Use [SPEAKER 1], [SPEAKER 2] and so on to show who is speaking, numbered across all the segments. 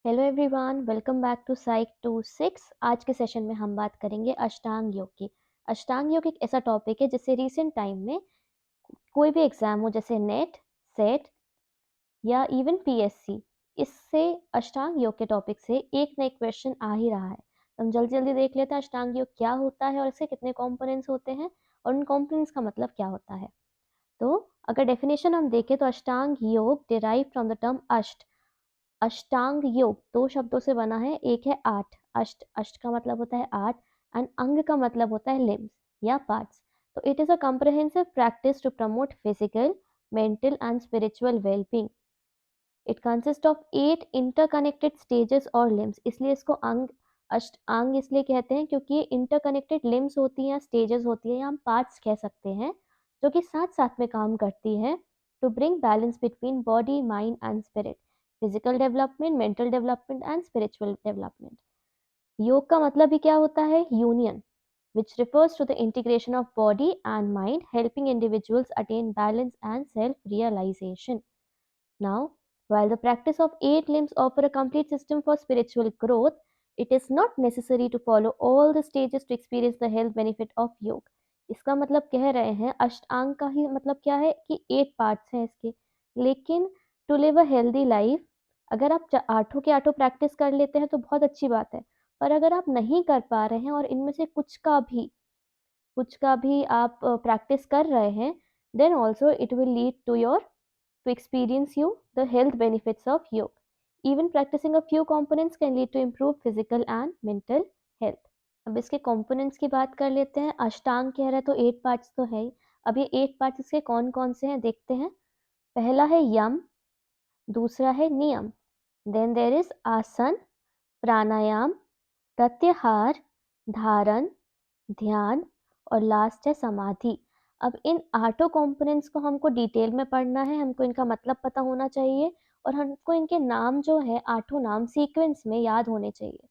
[SPEAKER 1] Hello everyone, welcome back to Psych 26। आज के session में हम बात करेंगे अष्टांग योग की। अष्टांग योग एक ऐसा टॉपिक है जिससे रिसेंट टाइम में कोई भी एग्जाम हो, जैसे नेट, सेट या इवन पीएससी, इससे अष्टांग योग के टॉपिक से एक ना एक क्वेश्चन आ ही रहा है। तो हम जल्दी जल्दी देख लेते हैं अष्टांग योग क्या होता है और इसके कितने कॉम्पोनेंट्स होते हैं और उन कॉम्पोनेंट्स का मतलब क्या होता है। तो अगर डेफिनेशन हम देखें तो अष्टांग योग डिराइव फ्रॉम द टर्म अष्ट। अष्टांग योग दो शब्दों से बना है। एक है आठ, अष्ट, अष्ट का मतलब होता है आठ, एंड अंग का मतलब होता है लिम्स या पार्ट्स। तो it is a comprehensive practice to promote physical, mental and spiritual well-being. It consists of 8 interconnected stages और limbs। इसलिए इसको अंग, अष्टांग इसलिए कहते हैं क्योंकि ये इंटरकनेक्टेड लिम्स होती हैं, स्टेजेस होती हैं, या हम पार्ट्स कह सकते हैं, जो कि साथ साथ में काम करती हैं to bring balance between body, mind and spirit, physical development, mental development and spiritual development. Yoga का मतलब ही क्या होता है? Union, which refers to the integration of body and mind, helping individuals attain balance and self-realization. Now, while the practice of 8 limbs offer a complete system for spiritual growth, it is not necessary to follow all the stages to experience the health benefit of योग। इसका मतलब कह रहे हैं, अष्टांग का ही मतलब क्या है कि 8 पार्ट्स हैं इसके, लेकिन to live a healthy life, अगर आप आठों के आठों प्रैक्टिस कर लेते हैं तो बहुत अच्छी बात है। पर अगर आप नहीं कर पा रहे हैं और इनमें से कुछ का भी आप प्रैक्टिस कर रहे हैं, then also it will lead to experience you the health benefits of yoga. Even practicing a few components can lead to improve physical and mental health. अब इसके components की बात कर लेते हैं। अष्टांग कह रहे हैं तो 8 पार्ट्स तो है ही। अब ये 8 पार्ट्स इसके कौन कौन से हैं देखते हैं। पहला है यम, दूसरा है नियम, देन देयर इज आसन, प्राणायाम, प्रत्याहार, धारण, ध्यान और लास्ट है समाधि। अब इन आठों कंपोनेंट्स को हमको डिटेल में पढ़ना है, हमको इनका मतलब पता होना चाहिए और हमको इनके नाम जो है, आठों नाम सीक्वेंस में याद होने चाहिए।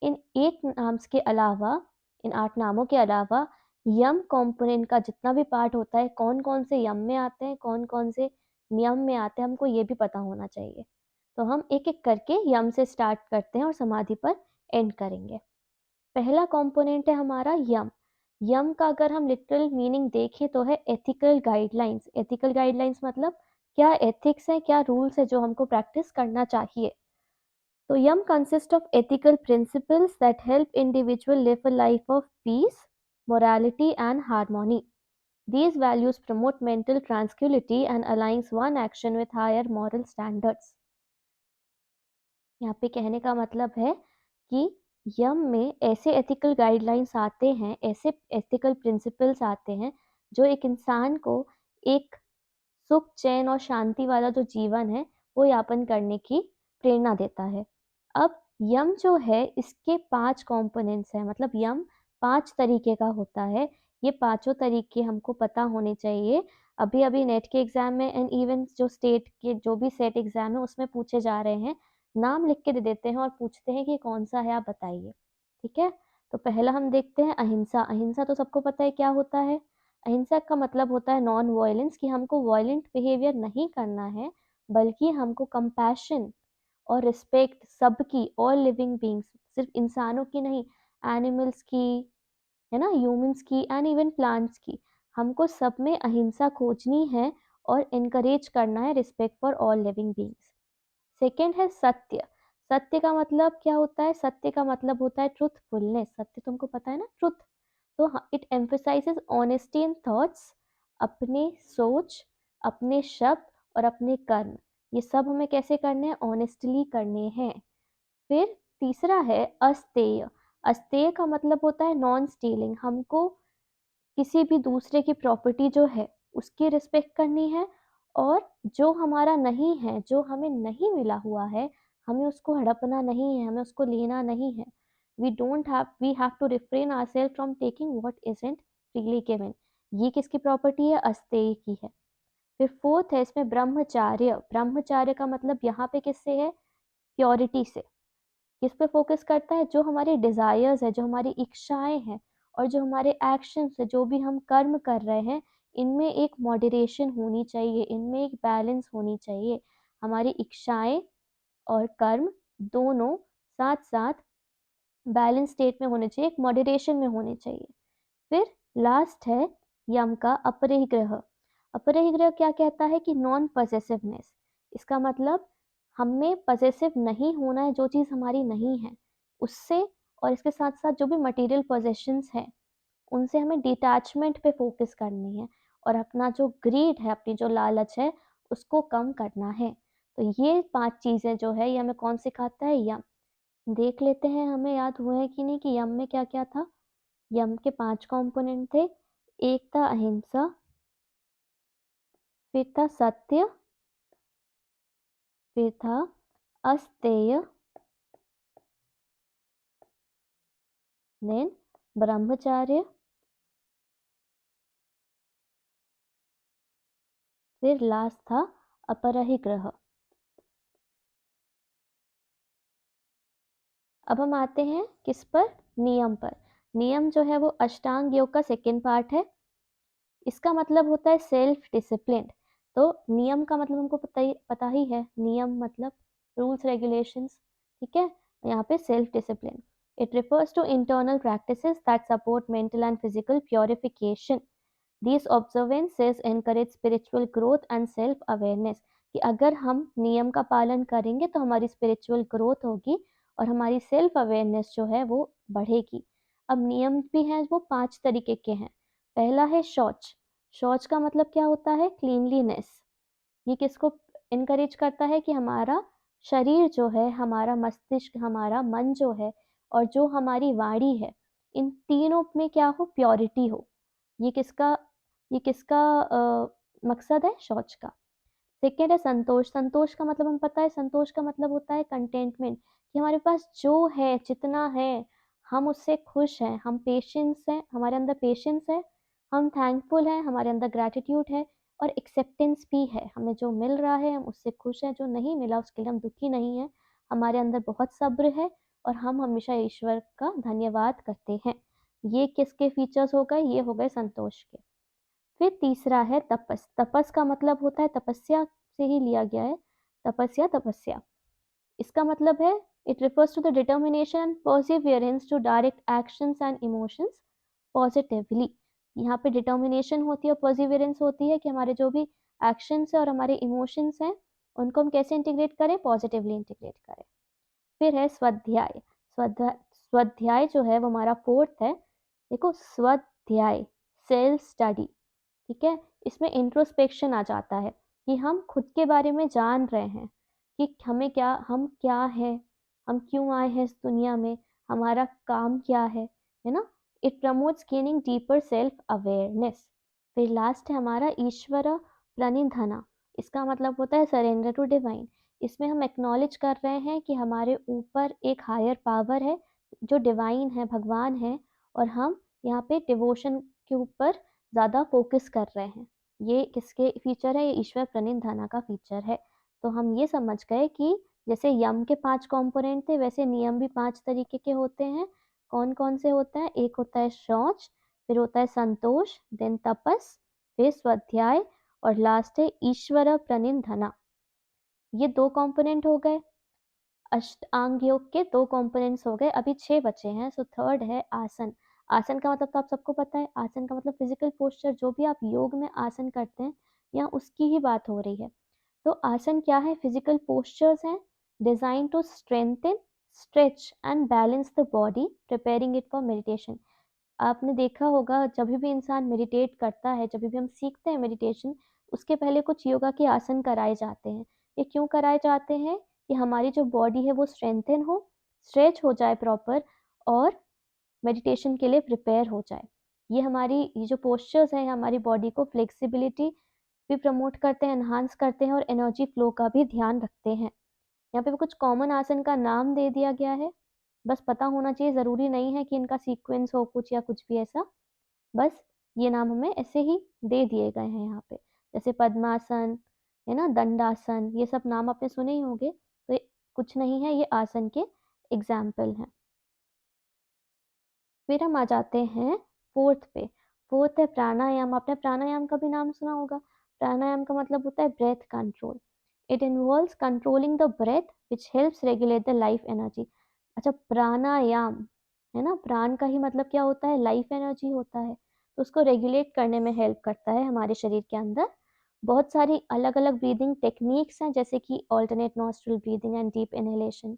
[SPEAKER 1] इन 8 नाम्स के अलावा, इन 8 नामों के अलावा यम कंपोनेंट का जितना भी पार्ट होता है, कौन कौन से यम में आते हैं, कौन कौन से नियम में आते हैं, हमको ये भी पता होना चाहिए। तो हम एक एक करके यम से स्टार्ट करते हैं और समाधि पर एंड करेंगे। पहला कंपोनेंट है हमारा यम। यम का अगर हम लिटरल मीनिंग देखें तो है एथिकल गाइडलाइंस। एथिकल गाइडलाइंस मतलब क्या एथिक्स है, क्या रूल्स है जो हमको प्रैक्टिस करना चाहिए। तो yama consist of ethical principles that help individual live a life of peace, morality and harmony. These values promote mental tranquility and aligns one action with higher moral standards. यहाँ पे कहने का मतलब है कि यम में ऐसे एथिकल गाइडलाइंस आते हैं, ऐसे एथिकल प्रिंसिपल्स आते हैं जो एक इंसान को एक सुख, चैन और शांति वाला जो जीवन है वो यापन करने की प्रेरणा देता है। अब यम जो है इसके 5 कंपोनेंट्स हैं, मतलब यम 5 तरीके का होता है। ये पांचों तरीके हमको पता होने चाहिए। अभी अभी नेट के एग्जाम में एंड इवन जो स्टेट के जो भी सेट एग्जाम है उसमें पूछे जा रहे हैं। नाम लिख के दे देते हैं और पूछते हैं कि कौन सा है, आप बताइए। ठीक है, तो पहला हम देखते हैं अहिंसा। अहिंसा तो सबको पता है क्या होता है। अहिंसा का मतलब होता है नॉन वायलेंस, कि हमको वायलेंट बिहेवियर नहीं करना है, बल्कि हमको कंपैशन और रिस्पेक्ट सबकी, ऑल लिविंग बींग्स, सिर्फ इंसानों की नहीं, एनिमल्स की, है ना, ह्यूमंस की एंड इवन प्लांट्स की, हमको सब में अहिंसा खोजनी है और इनकरेज करना है respect for all living beings. Second है सत्य। सत्य का मतलब क्या होता है? सत्य का मतलब होता है ट्रूथफुलनेस। सत्य तुमको पता है ना, ट्रुथ। तो it emphasises honesty in thoughts, अपने सोच, अपने शब्द और अपने कर्म, ये सब हमें कैसे करने हैं? ऑनेस्टली करने हैं। फिर तीसरा है अस्तेय। अस्तेय का मतलब होता है नॉन स्टीलिंग। हमको किसी भी दूसरे की प्रॉपर्टी जो है उसकी रिस्पेक्ट करनी है, और जो हमारा नहीं है, जो हमें नहीं मिला हुआ है, हमें उसको हड़पना नहीं है, हमें उसको लेना नहीं है। We have to refrain ourselves from taking what isn't freely given. ये किसकी प्रॉपर्टी है? अस्तेय की है। फिर फोर्थ है इसमें ब्रह्मचार्य। ब्रह्मचार्य का मतलब यहाँ पे किससे है? प्योरिटी से। किस पे फोकस करता है? जो हमारे डिजायर्स है, जो हमारी इच्छाएं हैं और जो हमारे एक्शंस है, जो भी हम कर्म कर रहे हैं, इनमें एक मॉडरेशन होनी चाहिए, इनमें एक बैलेंस होनी चाहिए। हमारी इच्छाएं और कर्म दोनों साथ साथ बैलेंस स्टेट में होने चाहिए, एक मॉडरेशन में होने चाहिए। फिर लास्ट है यम का अपरिग्रह। अपरिग्रह क्या कहता है कि नॉन पजेसिवनेस। इसका मतलब हमें पजेसिव नहीं होना है जो चीज़ हमारी नहीं है उससे, और इसके साथ साथ जो भी मटेरियल पोजेशंस हैं उनसे हमें डिटैचमेंट पे फोकस करनी है, और अपना जो ग्रीड है, अपनी जो लालच है, उसको कम करना है। तो ये 5 चीज़ें जो है ये हमें कौन सिखाता है? यम। देख लेते हैं हमें याद हुआ है कि नहीं कि यम में क्या क्या था। यम के 5 कंपोनेंट थे। एक था अहिंसा, फिर था सत्य, फिर था अस्तेय, देन ब्रह्मचार्य, फिर लास्ट था अपरिग्रह। अब हम आते हैं किस पर? नियम पर। नियम जो है वो अष्टांग योग का सेकेंड पार्ट है। इसका मतलब होता है सेल्फ डिसिप्लिन। तो नियम का मतलब हमको पता ही है, नियम मतलब रूल्स रेगुलेशंस, ठीक है। यहाँ पे self discipline, it refers to internal practices that support mental and physical purification. These observances encourage spiritual growth and self awareness, कि अगर हम नियम का पालन करेंगे तो हमारी स्पिरिचुअल ग्रोथ होगी और हमारी सेल्फ अवेयरनेस जो है वो बढ़ेगी। अब नियम भी हैं वो 5 तरीके के हैं। पहला है शौच। शौच का मतलब क्या होता है? क्लीनलीनेस। ये किसको इनकरेज करता है? कि हमारा शरीर जो है, हमारा मस्तिष्क, हमारा मन जो है, और जो हमारी वाणी है, इन तीनों में क्या हो? प्योरिटी हो। ये किसका मकसद है? शौच का। सेकेंड है संतोष। संतोष का मतलब हम पता है, संतोष का मतलब होता है कंटेंटमेंट, कि हमारे पास जो है, जितना है, हम उससे खुश हैं। हम पेशेंस हैं, हमारे अंदर पेशेंस है। हम थैंकफुल हैं, हमारे अंदर ग्रैटिट्यूड है। और एक्सेप्टेंस भी है, हमें जो मिल रहा है हम उससे खुश हैं, जो नहीं मिला उसके लिए हम दुखी नहीं हैं। हमारे अंदर बहुत सब्र है और हम हमेशा ईश्वर का धन्यवाद करते हैं। ये किसके फीचर्स हो गए? ये हो गए संतोष के। फिर तीसरा है तपस। तपस का मतलब होता है, तपस्या से ही लिया गया है, तपस्या तपस्या। इसका मतलब है it refers to the determination and perseverance to direct actions and emotions positively। यहाँ पे डिटर्मिनेशन होती है और परसिवियरेंस होती है कि हमारे जो भी एक्शंस है और हमारे इमोशंस हैं उनको हम कैसे इंटीग्रेट करें? पॉजिटिवली इंटीग्रेट करें। फिर है स्वाध्याय। स्वाध्याय जो है वो हमारा फोर्थ है। देखो, स्वाध्याय सेल्फ स्टडी, ठीक है। इसमें इंट्रोस्पेक्शन आ जाता है कि हम खुद के बारे में जान रहे हैं कि हम क्या है, हम क्यों आए हैं इस दुनिया में, हमारा काम क्या है ना। It promotes gaining deeper self awareness. फिर लास्ट है हमारा ईश्वर प्रणिधाना। इसका मतलब होता है सरेंडर टू डिवाइन। इसमें हम एक्नॉलेज कर रहे हैं कि हमारे ऊपर एक हायर पावर है जो डिवाइन है, भगवान है, और हम यहाँ पे डिवोशन के ऊपर ज़्यादा फोकस कर रहे हैं। ये किसके फीचर है? ये ईश्वर प्रणिधाना का फीचर है। तो हम ये समझ गए कि जैसे यम के 5 कंपोनेंट थे, वैसे नियम भी 5 तरीके के होते हैं। कौन कौन से होते हैं? एक होता है शौच, फिर होता है संतोष, देन तपस, फिर स्वाध्याय, और लास्ट है ईश्वर प्रणिधाना। ये 2 कंपोनेंट हो गए। अष्टांग योग के 2 कंपोनेंट्स हो गए, अभी 6 बचे हैं। सो थर्ड है आसन। आसन का मतलब तो आप सबको पता है, आसन का मतलब फिजिकल पोस्चर। जो भी आप योग में आसन करते हैं, यहाँ उसकी ही बात हो रही है। तो आसन क्या है? फिजिकल पोस्चर्स हैं design to strengthen, stretch and balance the body, preparing it for meditation. आपने देखा होगा जब भी इंसान मेडिटेट करता है, जब भी हम सीखते हैं मेडिटेशन, उसके पहले कुछ योगा के आसन कराए जाते हैं। ये क्यों कराए जाते हैं? कि हमारी जो बॉडी है वो स्ट्रेंथन हो, स्ट्रेच हो जाए प्रॉपर, और मेडिटेशन के लिए प्रिपेयर हो जाए। ये जो पोस्चर्स हैं हमारी बॉडी को फ्लेक्सिबिलिटी भी प्रमोट करते हैं, एनहांस करते हैं, और एनर्जी फ्लो का भी ध्यान रखते हैं। यहाँ पे कुछ कॉमन आसन का नाम दे दिया गया है, बस पता होना चाहिए। ज़रूरी नहीं है कि इनका सीक्वेंस हो कुछ या कुछ भी ऐसा, बस ये नाम हमें ऐसे ही दे दिए गए हैं यहाँ पे। जैसे पद्मासन है ना, दंडासन, ये सब नाम आपने सुने ही होंगे। तो ये कुछ नहीं है, ये आसन के एग्जाम्पल हैं। फिर हम आ जाते हैं फोर्थ पे। फोर्थ है प्राणायाम। आपने प्राणायाम का भी नाम सुना होगा। प्राणायाम का मतलब होता है breath control. It involves controlling the breath, which helps regulate the life energy. अच्छा, प्राणायाम है ना, प्राण का ही मतलब क्या होता है, लाइफ एनर्जी होता है, तो उसको रेगुलेट करने में हेल्प करता है हमारे शरीर के अंदर। बहुत सारी अलग अलग ब्रीदिंग टेक्निक्स हैं, जैसे कि alternate nostril breathing and deep inhalation,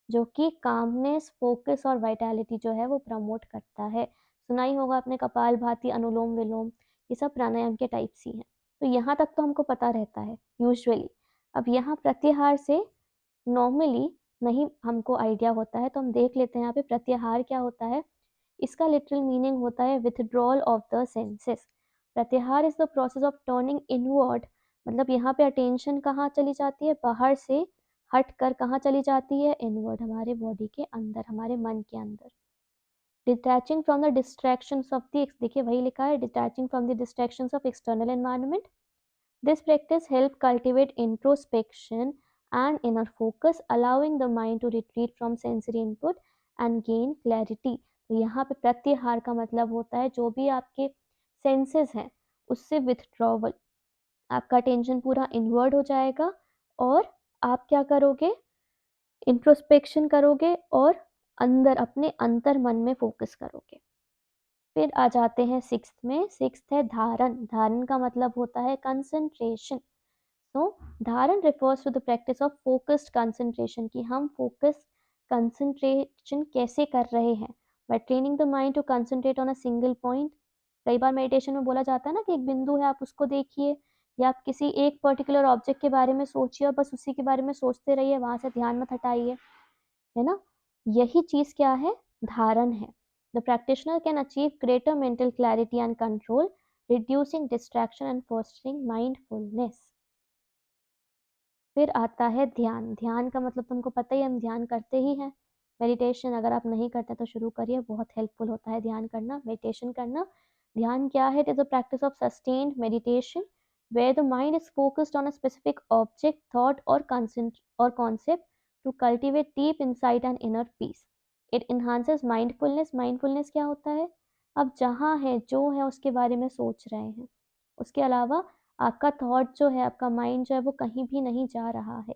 [SPEAKER 1] जो कि कामनेस, फोकस और वाइटैलिटी जो है वो प्रमोट करता है। सुना ही होगा आपने कपालभाति, अनुलोम विलोम, ये सब प्राणायाम के टाइप्स ही हैं। तो यहाँ तक तो हमको पता रहता है यूजुअली। अब यहाँ प्रत्याहार से नॉर्मली नहीं हमको आइडिया होता है, तो हम देख लेते हैं यहाँ पे प्रत्याहार क्या होता है। इसका लिटरल मीनिंग होता है विथड्रॉल ऑफ द सेंसेस। प्रत्याहार is the process of turning inward, मतलब यहाँ पे अटेंशन कहाँ चली जाती है, बाहर से हट कर कहाँ चली जाती है, इनवर्ड, हमारे बॉडी के अंदर, हमारे मन के अंदर। Detaching from the distractions of the, देखिए वही लिखा है, detaching from the distractions of external environment. This practice helps cultivate introspection and inner focus, allowing the mind to retreat from sensory input and gain clarity. तो यहाँ पे प्रत्याहार का मतलब होता है जो भी आपके सेंसेस हैं उससे विथड्रॉवल, आपका टेंशन पूरा इनवर्ड हो जाएगा और आप क्या करोगे, इंट्रोस्पेक्शन करोगे और अंदर अपने अंतर मन में फोकस करोगे। फिर आ जाते हैं सिक्स्थ में। सिक्स्थ है धारण। धारण का मतलब होता है कंसंट्रेशन। तो dharana refers to the practice of focused concentration, कि हम फोकस कंसंट्रेशन कैसे कर रहे हैं, by training the mind to concentrate on a single point. कई बार मेडिटेशन में बोला जाता है ना कि एक बिंदु है, आप उसको देखिए, या आप किसी एक पर्टिकुलर ऑब्जेक्ट के बारे में सोचिए और बस उसी के बारे में सोचते रहिए, वहां से ध्यान मत हटाइए, है ना। यही चीज क्या है, धारण है। The practitioner can achieve greater mental clarity and control, reducing distraction and fostering mindfulness. फिर आता है ध्यान। ध्यान का मतलब तुमको पता ही है, हम ध्यान करते ही हैं। मेडिटेशन अगर आप नहीं करते तो शुरू करिए, बहुत हेल्पफुल होता है ध्यान करना, मेडिटेशन करना। ध्यान क्या है, it is a practice of sustained meditation where the mind is focused on a specific object, thought और concept to cultivate deep insight and inner peace. It enhances mindfulness. Mindfulness क्या होता है, आप जहाँ है जो है उसके बारे में सोच रहे हैं, उसके अलावा आपका थॉट जो है, आपका माइंड जो है वो कहीं भी नहीं जा रहा है।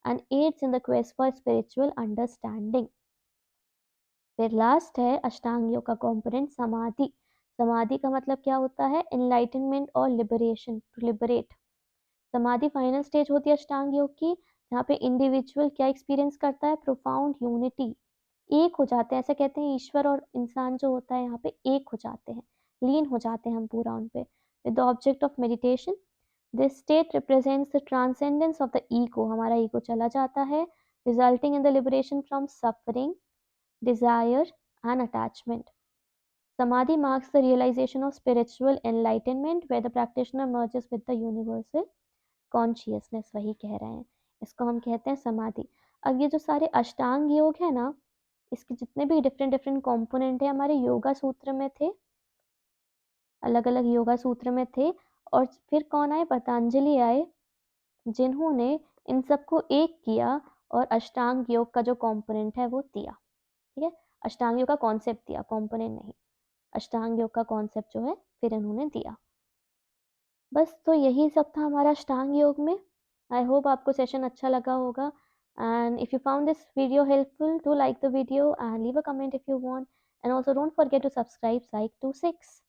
[SPEAKER 1] And aids in the quest for spiritual understanding. फिर लास्ट है अष्टांग योग का कंपोनेंट समाधि। समाधि का मतलब क्या होता है, एनलाइटनमेंट और लिबरेशन, टू लिबरेट। समाधि फाइनल स्टेज होती है अष्टांग योग की, जहाँ पे इंडिविजुअल क्या एक्सपीरियंस करता है, प्रोफाउंड यूनिटी, एक हो जाते हैं। ऐसा कहते हैं ईश्वर और इंसान जो होता है यहाँ पे एक हो जाते हैं, लीन हो जाते हैं हम पूरा उन पे। With the object of meditation, this state represents the transcendence of the ego, हमारा ईगो चला जाता है, resulting in the liberation from suffering, desire and attachment. Samadhi marks the realization of spiritual enlightenment where the practitioner merges with the universal consciousness, वही कह रहे हैं, इसको हम कहते हैं समाधि। अब ये जो सारे अष्टांग योग है ना, इसके जितने भी डिफरेंट डिफरेंट कंपोनेंट है हमारे योगा सूत्र में थे, अलग अलग योगा सूत्र में थे। और फिर कौन आए, पतंजलि आए, जिन्होंने इन सबको एक किया और अष्टांग योग का जो कंपोनेंट है वो दिया। ठीक है, अष्टांग योग का कॉन्सेप्ट दिया, कंपोनेंट नहीं। अष्टांग योग का कॉन्सेप्ट जो है फिर इन्होंने दिया। बस तो यही सब था हमारा अष्टांग योग में। आई होप आपको सेशन अच्छा लगा होगा, and if you found this video helpful, do like the video and leave a comment if you want, and also don't forget to subscribe Psych 26।